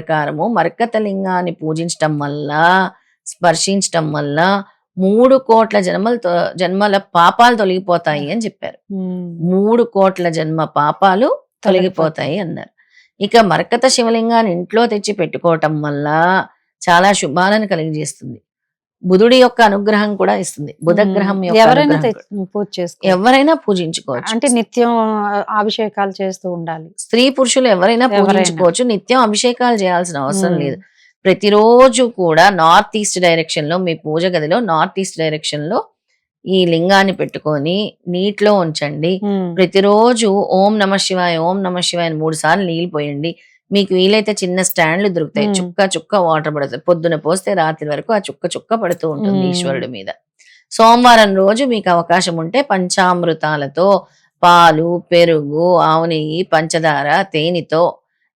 ప్రకారము మరకత లింగాన్ని పూజించటం వల్ల, స్పర్శించటం వల్ల 3 కోట్ల జన్మల పాపాలు తొలగిపోతాయి అని చెప్పారు. 3 కోట్ల జన్మ పాపాలు తొలగిపోతాయి అన్నారు. ఇక మరకత శివలింగాన్ని ఇంట్లో తెచ్చి పెట్టుకోవటం వల్ల చాలా శుభాలను కలిగజేస్తుంది. బుధుడి యొక్క అనుగ్రహం కూడా ఇస్తుంది. బుధగ్రహం ఎవరైనా పూజించుకోవచ్చు. అంటే నిత్యం అభిషేకాలు చేస్తూ ఉండాలి. స్త్రీ పురుషులు ఎవరైనా పూజించుకోవచ్చు. నిత్యం అభిషేకాలు చేయాల్సిన అవసరం లేదు. ప్రతిరోజు కూడా నార్త్ ఈస్ట్ డైరెక్షన్ లో, మీ పూజ గదిలో నార్త్ ఈస్ట్ డైరెక్షన్ లో ఈ లింగాన్ని పెట్టుకొని నీటిలో ఉంచండి. ప్రతిరోజు ఓం నమ శివాయ ఓం నమ శివాయ 3 సార్లు నీళ్ళు పోయండి. మీకు వీలైతే చిన్న స్టాండ్లు దొరుకుతాయి, చుక్క చుక్క వాటర్ పడుతుంది. పొద్దున పోస్తే రాత్రి వరకు ఆ చుక్క చుక్క పడుతూ ఉంటుంది ఈశ్వరుడి మీద. సోమవారం రోజు మీకు అవకాశం ఉంటే పంచామృతాలతో, పాలు, పెరుగు, ఆవు నెయ్యి, పంచదార, తేనెతో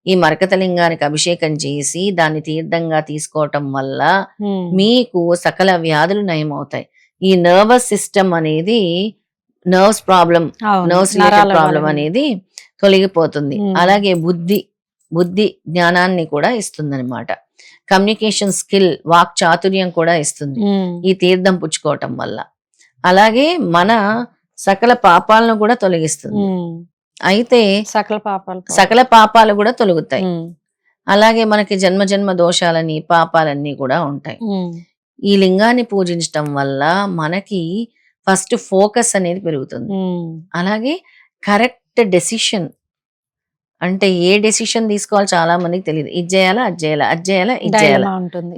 ఈ మరకత లింగానికి అభిషేకం చేసి దాన్ని తీర్థంగా తీసుకోవటం వల్ల మీకు సకల వ్యాధులు నయమవుతాయి. ఈ నర్వస్ సిస్టమ్ అనేది, నర్వ్స్ ప్రాబ్లం అనేది తొలగిపోతుంది. అలాగే బుద్ధి జ్ఞానాన్ని కూడా ఇస్తుంది అనమాట. కమ్యూనికేషన్ స్కిల్, వాక్ చాతుర్యం కూడా ఇస్తుంది ఈ తీర్థం పుచ్చుకోవటం వల్ల. అలాగే మన సకల పాపాలను కూడా తొలగిస్తుంది. అయితే సకల పాపాలు కూడా తొలగుతాయి. అలాగే మనకి జన్మ దోషాలని, పాపాలన్నీ కూడా ఉంటాయి. ఈ లింగాన్ని పూజించటం వల్ల మనకి ఫస్ట్ ఫోకస్ అనేది పెరుగుతుంది. అలాగే కరెక్ట్ డెసిషన్, అంటే ఏ డెసిషన్ తీసుకోవాలి చాలా మందికి తెలియదు. ఇది చేయాలా, అది చేయాలా, ఇది చేయాలా,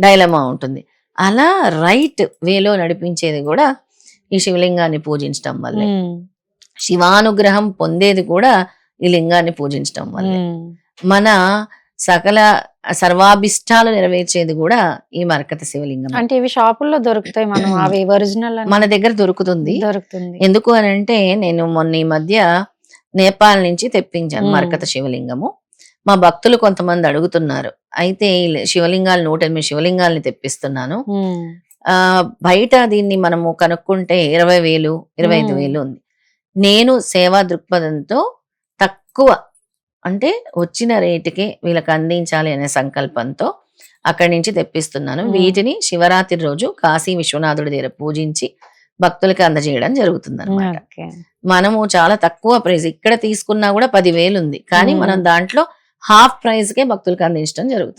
డైలమా ఉంటుంది. అలా రైట్ వేలో నడిపించేది కూడా ఈ శివలింగాన్ని పూజించటం వల్లే. శివానుగ్రహం పొందేది కూడా ఈ లింగాన్ని పూజించటం వల్లే. మన సకల సర్వాభిష్టాలు నెరవేర్చేది కూడా ఈ మరకత శివలింగం. అంటే ఇవి షాపుల్లో దొరుకుతాయి, మనం అవి ఒరిజినల్ మన దగ్గర దొరుకుతుంది. ఎందుకు అని అంటే, నేను మొన్న ఈ మధ్య నేపాల్ నుంచి తెప్పించాను మరకత శివలింగము. మా భక్తులు కొంతమంది అడుగుతున్నారు. అయితే శివలింగాలు 108 శివలింగాల్ని తెప్పిస్తున్నాను. బయట దీన్ని మనము కనుక్కుంటే 20,000, 25,000 ఉంది. నేను సేవా దృక్పథంతో తక్కువ, అంటే వచ్చిన రేటుకే వీళ్ళకి అందించాలి అనే సంకల్పంతో అక్కడి నుంచి తెప్పిస్తున్నాను. వీటిని శివరాత్రి రోజు కాశీ విశ్వనాథుడి దగ్గర పూజించి భక్తులకి అందజేయడం జరుగుతుంది అనమాట. మనము చాలా తక్కువ ప్రైస్, ఇక్కడ తీసుకున్నా కూడా 10,000 ఉంది, కానీ మనం దాంట్లో హాఫ్ ప్రైస్ కే భక్తులకు అందించడం జరుగుతుంది.